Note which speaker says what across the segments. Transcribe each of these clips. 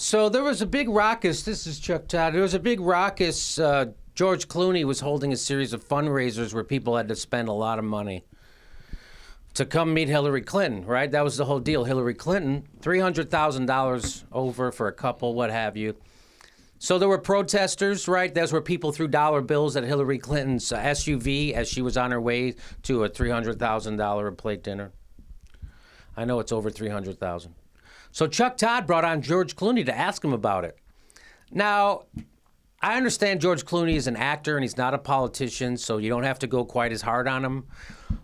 Speaker 1: So there was a big raucous, this is Chuck Todd, there was a big raucous, George Clooney was holding a series of fundraisers where people had to spend a lot of money to come meet Hillary Clinton, right? That was the whole deal. Hillary Clinton, $300,000 over for a couple, what have you. So there were protesters, right? That's where people threw dollar bills at Hillary Clinton's SUV as she was on her way to a $300,000 a plate dinner. I know it's over $300,000. So Chuck Todd brought on George Clooney to ask him about it. Now, I understand George Clooney is an actor and he's not a politician, so you don't have to go quite as hard on him.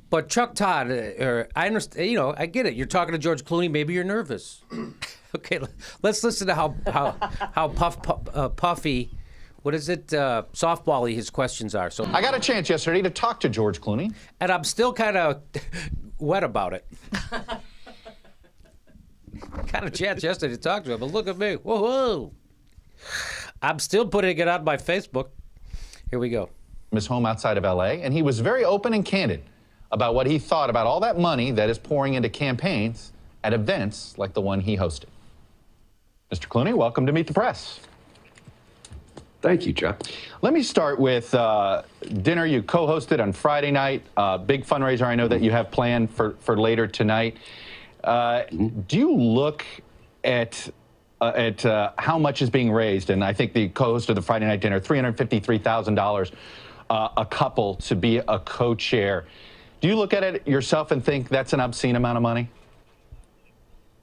Speaker 1: But Chuck Todd, I understand. You know, I get it. You're talking to George Clooney. Maybe you're nervous. Okay, let's listen to how puffy, what is it, softball-y his questions are. So
Speaker 2: I got a chance yesterday to talk to George Clooney,
Speaker 1: and I'm still kind of wet about it. Got a chance yesterday to talk to him, but look at me. Whoa, whoa. I'm still putting it on my Facebook. Here we go.
Speaker 2: His home outside of L.A., and he was very open and candid about what he thought about all that money that is pouring into campaigns at events like the one he hosted. Mr. Clooney, welcome to Meet the Press.
Speaker 3: Thank you, Chuck.
Speaker 2: Let me start with dinner you co-hosted on Friday night, big fundraiser I know that you have planned for later tonight. Do you look at how much is being raised? And I think the co-host of the Friday night dinner, $353,000 a couple to be a co-chair. Do you look at it yourself and think that's an obscene amount of money?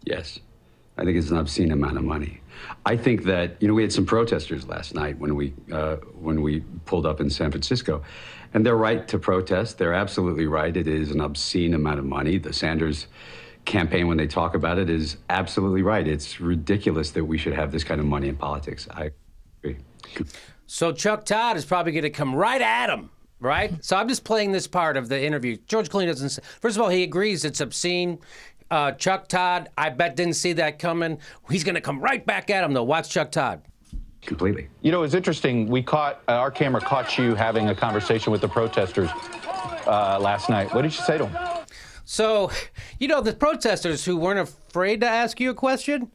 Speaker 3: Yes, I think it's an obscene amount of money. I think that, you know, we had some protesters last night when we pulled up in San Francisco, and they're right to protest. They're absolutely right. It is an obscene amount of money. The Sanders campaign, when they talk about it, is absolutely right. It's ridiculous that we should have this kind of money in politics. I agree.
Speaker 1: So Chuck Todd is probably going to come right at him, right? So I'm just playing this part of the interview. George Clooney doesn't say, first of all, he agrees it's obscene. Chuck Todd, I bet, didn't see that coming. He's going to come right back at him, though. Watch Chuck Todd.
Speaker 3: Completely.
Speaker 2: You know, it's interesting. We caught, our camera caught you having a conversation with the protesters last night. What did you say to them?
Speaker 1: So, you know, the protesters who weren't afraid to ask you a question,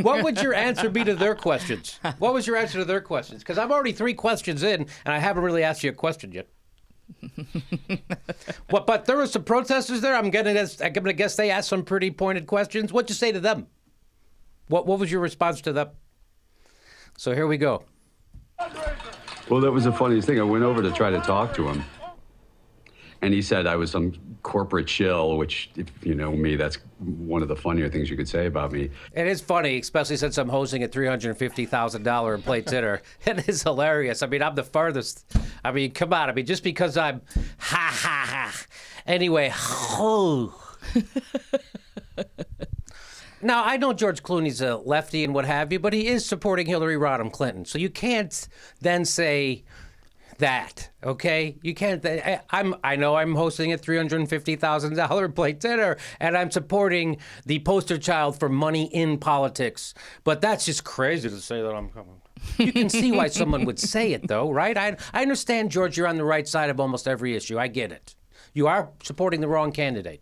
Speaker 1: what would your answer be to their questions? What was your answer to their questions? Because I'm already 3 questions in, and I haven't really asked you a question yet. But there were some protesters there. I'm gonna guess they asked some pretty pointed questions. What'd you say to them? What was your response to them? So here we go.
Speaker 3: Well, that was the funniest thing. I went over to try to talk to him, and he said I was some corporate shill, which, if you know me, that's one of the funnier things you could say about me.
Speaker 1: It is funny, especially since I'm hosting a $350,000 a plate dinner. It is hilarious. I mean, I'm the farthest. I mean, come on. I mean, just because I'm ha, ha, ha. Anyway, oh. Now, I know George Clooney's a lefty and what have you, but he is supporting Hillary Rodham Clinton. So you can't then say that, okay? You can't. I know I'm hosting a $350,000 plate dinner, and I'm supporting the poster child for money in politics. But that's just crazy to say that I'm coming. You can see why someone would say it, though, right? I understand, George, you're on the right side of almost every issue. I get it. You are supporting the wrong candidate.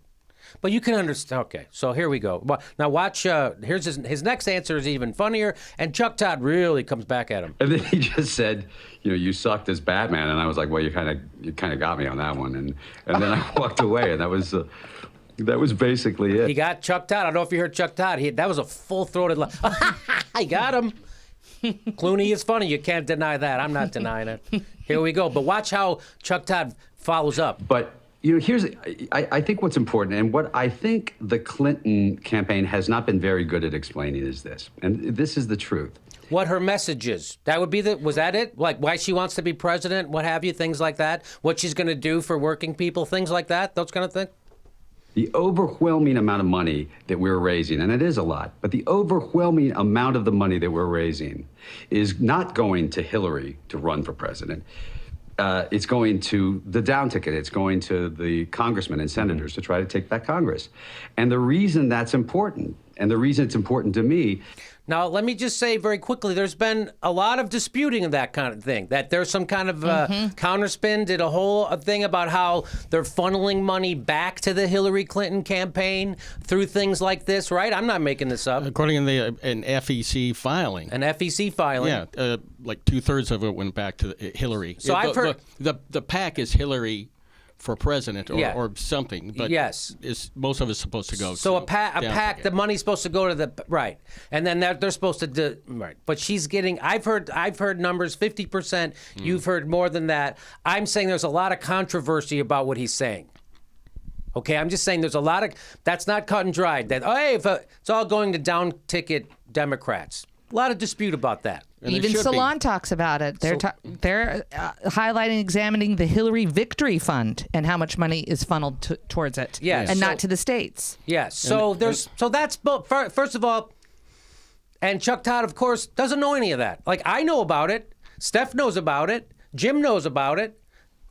Speaker 1: But you can understand. Okay, so here we go. Now watch. Here's his next answer is even funnier, and Chuck Todd really comes back at him.
Speaker 3: And then he just said, "You know, you sucked as Batman," and I was like, "Well, you kind of got me on that one," and then I walked away, and that was basically it.
Speaker 1: He got Chuck Todd. I don't know if you heard Chuck Todd. That was a full-throated laugh. I got him. Clooney is funny. You can't deny that. I'm not denying it. Here we go. But watch how Chuck Todd follows up.
Speaker 3: But you know, I think what's important, and what I think the Clinton campaign has not been very good at explaining is this, and this is the truth.
Speaker 1: What her message is. That would be was that it? Like why she wants to be president, what have you, things like that? What she's going to do for working people, things like that, those kind of things?
Speaker 3: The overwhelming amount of money that we're raising, and it is a lot, but the overwhelming amount of the money that we're raising is not going to Hillary to run for president. It's going to the down ticket. It's going to the congressmen and senators to try to take back Congress. And the reason that's important And the reason it's important to me.
Speaker 1: Now, let me just say very quickly, there's been a lot of disputing of that kind of thing, that there's some kind of counterspin, did a whole thing about how they're funneling money back to the Hillary Clinton campaign through things like this, right? I'm not making this up.
Speaker 4: According to an FEC filing.
Speaker 1: An FEC filing.
Speaker 4: Yeah, like 2/3 of it went back to Hillary.
Speaker 1: So I've heard...
Speaker 4: The PAC is Hillary for president or something, but
Speaker 1: yes,
Speaker 4: most of it's supposed to go.
Speaker 1: So
Speaker 4: to
Speaker 1: a PAC, the money's supposed to go to the right, and then they're supposed to do right. But she's getting. I've heard numbers 50%. You've heard more than that. I'm saying there's a lot of controversy about what he's saying. Okay, I'm just saying there's a lot of that's not cut and dried. That it's all going to down ticket Democrats. A lot of dispute about that.
Speaker 4: And
Speaker 5: even Salon talks about it. They're highlighting, examining the Hillary Victory Fund and how much money is funneled towards it, and not to the states.
Speaker 1: Yes. So that's first of all, and Chuck Todd, of course, doesn't know any of that. Like I know about it. Steph knows about it. Jim knows about it.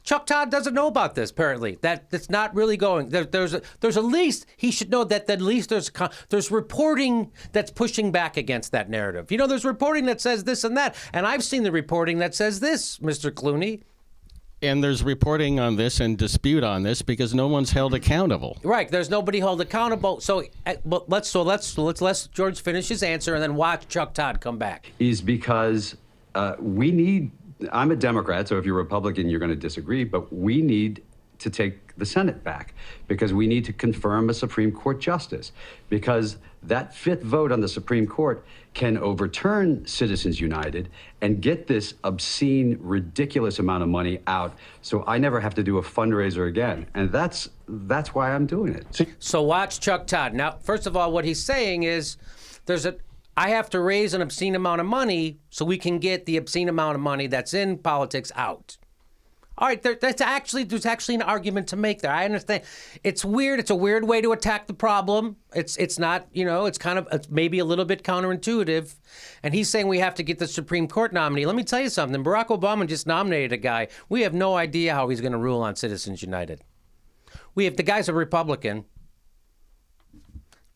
Speaker 1: Chuck Todd doesn't know about this, apparently. That it's not really going. There's at least, he should know that at least there's reporting that's pushing back against that narrative. You know, there's reporting that says this and that. And I've seen the reporting that says this, Mr. Clooney.
Speaker 4: And there's reporting on this and dispute on this because no one's held accountable.
Speaker 1: Right. There's nobody held accountable. So let's let George finish his answer and then watch Chuck Todd come back.
Speaker 3: Is because we need... I'm a Democrat, so if you're Republican, you're going to disagree, but we need to take the Senate back because we need to confirm a Supreme Court justice because that fifth vote on the Supreme Court can overturn Citizens United and get this obscene, ridiculous amount of money out so I never have to do a fundraiser again. And that's why I'm doing it.
Speaker 1: So watch Chuck Todd. Now, first of all, what he's saying is I have to raise an obscene amount of money so we can get the obscene amount of money that's in politics out. All right, there's actually an argument to make there. I understand. It's weird. It's a weird way to attack the problem. It's not, it's maybe a little bit counterintuitive. And he's saying we have to get the Supreme Court nominee. Let me tell you something. Barack Obama just nominated a guy. We have no idea how he's going to rule on Citizens United. The guy's a Republican.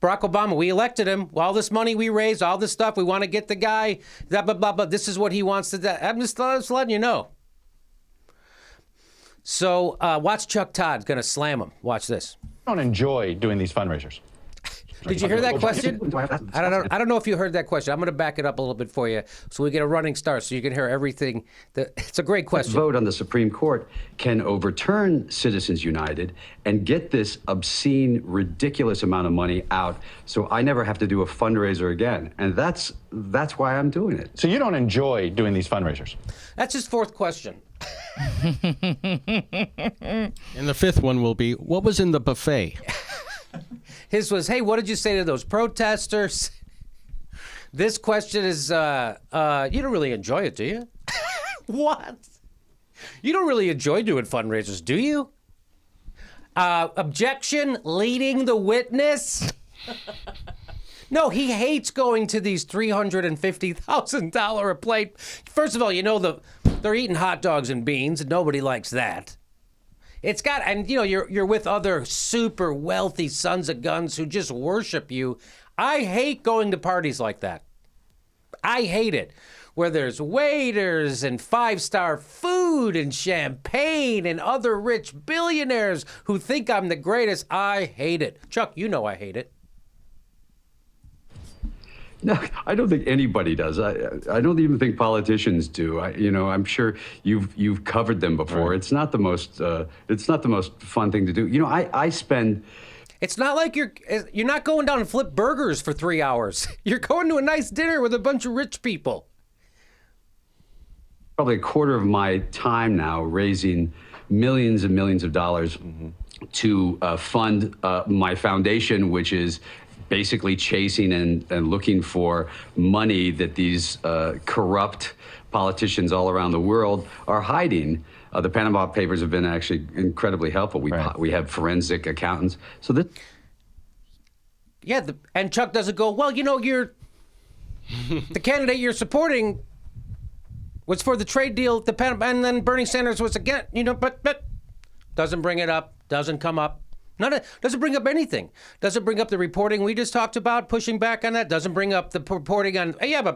Speaker 1: Barack Obama, we elected him. All this money we raised, all this stuff, we want to get the guy, blah, blah, blah, blah. This is what he wants to do. I'm just letting you know. So watch Chuck Todd going to slam him. Watch this.
Speaker 2: I don't enjoy doing these fundraisers.
Speaker 1: Did you hear that question? I don't know if you heard that question. I'm going to back it up a little bit for you so we get a running start so you can hear everything. It's a great question.
Speaker 3: Vote on the Supreme Court can overturn Citizens United and get this obscene, ridiculous amount of money out so I never have to do a fundraiser again. And that's why I'm doing it.
Speaker 2: So you don't enjoy doing these fundraisers?
Speaker 1: That's his fourth question.
Speaker 4: And the fifth one will be, what was in the buffet?
Speaker 1: His was, hey, what did you say to those protesters? This question is, you don't really enjoy it, do you? What? You don't really enjoy doing fundraisers, do you? Objection, leading the witness? No, he hates going to these $350,000 a plate. First of all, they're eating hot dogs and beans, and nobody likes that. It's got, and you're with other super wealthy sons of guns who just worship you. I hate going to parties like that. I hate it. Where there's waiters and 5-star food and champagne and other rich billionaires who think I'm the greatest. I hate it. Chuck, you know I hate it.
Speaker 3: No, I don't think anybody does. I don't even think politicians do. I'm sure you've covered them before. Right. It's not the most fun thing to do. I spend.
Speaker 1: It's not like you're not going down and flip burgers for 3 hours. You're going to a nice dinner with a bunch of rich people.
Speaker 3: Probably a quarter of my time now raising millions and millions of dollars to fund my foundation, which is basically chasing and looking for money that these corrupt politicians all around the world are hiding. The Panama Papers have been actually incredibly helpful. We have forensic accountants. So that.
Speaker 1: Yeah, and Chuck doesn't go, well, you're the candidate you're supporting was for the trade deal, and then Bernie Sanders was again, but doesn't bring it up, doesn't come up. Doesn't bring up anything. Doesn't bring up the reporting we just talked about, pushing back on that. Doesn't bring up the reporting on, the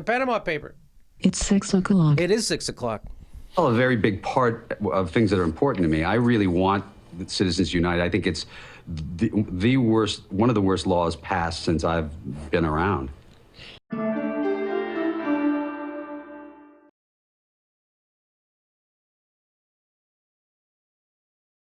Speaker 1: Panama paper.
Speaker 6: It's 6 o'clock.
Speaker 1: It is 6 o'clock.
Speaker 3: Well, a very big part of things that are important to me. I really want Citizens United. I think it's the worst, one of the worst laws passed since I've been around.